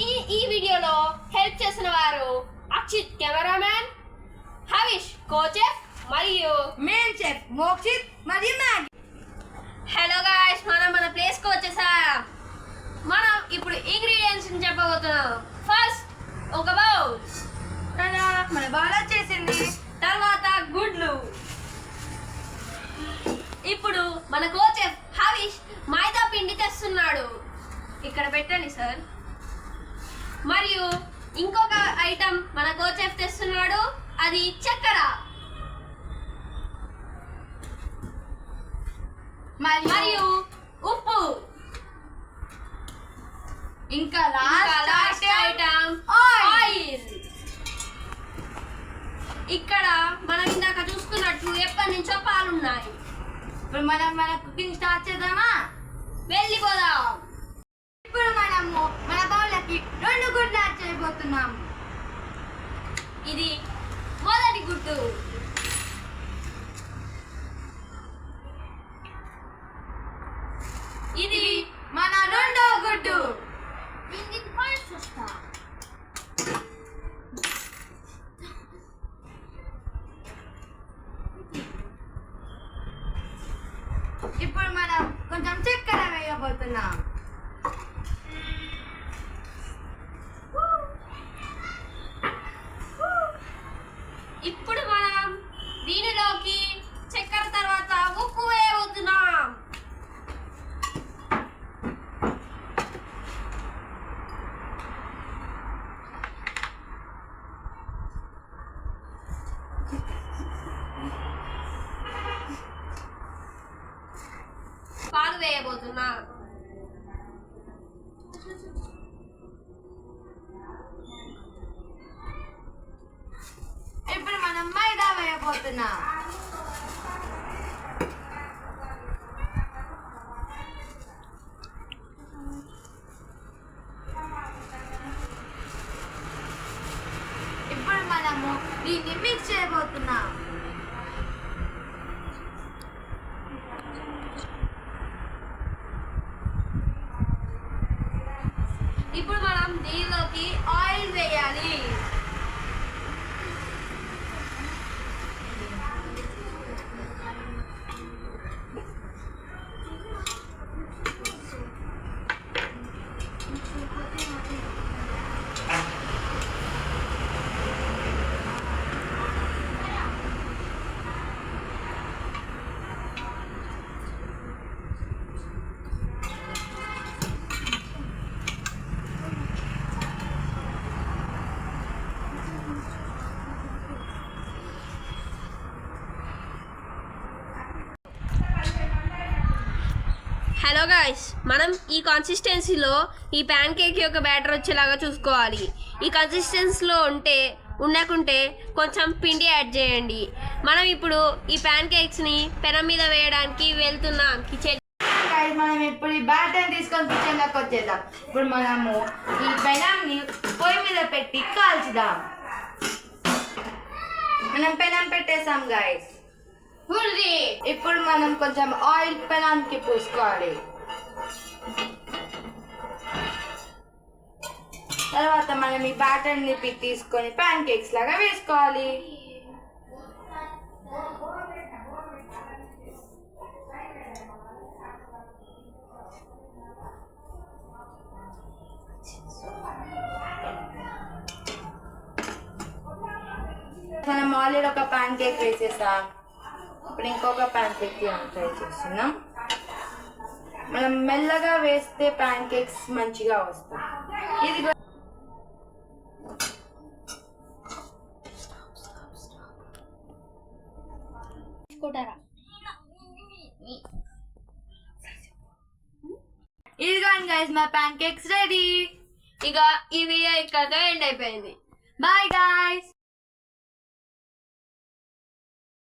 ఈ వీడియోలో హెల్ప్ చేసిన వారు అక్షిత్ కెమెరామ్యాన్, హరీష్ కోచెఫ్ మరియు మెయిన్ చెఫ్ మోక్షిత్ మరియు మ్యాగీ. హలో గాయ్స్, మనం మన ప్లేస్కి వచ్చేసాం. మనం ఇప్పుడు ఇంగ్రీడియంట్స్ చెప్పబోతున్నాం. ఫస్ట్ ఒక బౌల్, మన బౌల్ వచ్చేసింది. తర్వాత గుడ్లు. ఇప్పుడు మన కోచెఫ్ హరీష్ మైదా పిండి తెస్తున్నాడు. ఇక్కడ పెట్టండి సార్. మరియు ఇంకొక ఐటమ్ మన కోచెఫ్ తెస్తున్నాడు, అది చక్కెర. మరియు ఉప్పు. ఇంకా లాస్ట్ ఐటమ్ ఆయిల్. ఇక్కడ మనం ఇందాక చూసుకున్నట్టు ఎప్పటి నుంచో పాలున్నాయి. ఇప్పుడు మనం మన కుకింగ్ స్టార్ట్ చేద్దామా? వెళ్ళిపోదాం. ఇప్పుడు మనము మన బౌల్కి 2 గుడ్లు యాడ్ చేయబోతున్నాం. ఇది మొదటి గుడ్డు. ఇది మన రెండో గుడ్డు. ఇప్పుడు మనం కొంచెం చక్కెర వేయబోతున్నాం. ఇప్పుడు మనం దీనిలోకి చక్కెర తర్వాత ఉప్పు వేయబోతున్నాం. పాలు వేయబోతున్నా. ఇప్పుడు మనం మైదా వేయబోతున్నాం. ఇప్పుడు మనము దీన్ని మిక్స్ చేయబోతున్నాం. ఇప్పుడు మనం దీనిలోకి ఆయిల్ వేయాలి. హలో గాయ్స్, మనం ఈ కన్సిస్టెన్సీలో ఈ ప్యాన్ కేక్ యొక్క బ్యాటర్ వచ్చేలాగా చూసుకోవాలి. ఈ కన్సిస్టెన్సీలో ఉండకుంటే కొంచెం పిండి యాడ్ చేయండి. మనం ఇప్పుడు ఈ ప్యాన్ కేక్స్ని పెనం మీద వేయడానికి వెళ్తున్నాం. మనం ఇప్పుడు ఈ బ్యాటర్ తీసుకొని కిచెన్లోకి వచ్చేద్దాం. ఇప్పుడు మనము ఈ పెనంని పొయ్యి మీద పెట్టి కాల్చుదాం. మనం పెనం పెట్టేసాం గాయస్. ఇప్పుడు మనం కొంచెం ఆయిల్ పెనానికి పూసుకోవాలి. తర్వాత మనం ఈ బ్యాటర్ని తీసుకొని ప్యాన్ కేక్స్ లాగా వేసుకోవాలి. మనం ఆల్రెడీ ఒక ప్యాన్ కేక్ వేసేసాం. ఇప్పుడు ఇంకొక ప్యాన్ కేక్ ట్రై చేస్తున్నాం. మనం మెల్లగా వేస్తే ప్యాన్ కేక్స్ మంచిగా వస్తాయి. ఇది ఇదిగోండి గైస్, మా ప్యాన్ కేక్స్ రెడీ. ఇక ఈ వీడియో ఇక్కడతో ఎండ్ అయిపోయింది. Bye guys.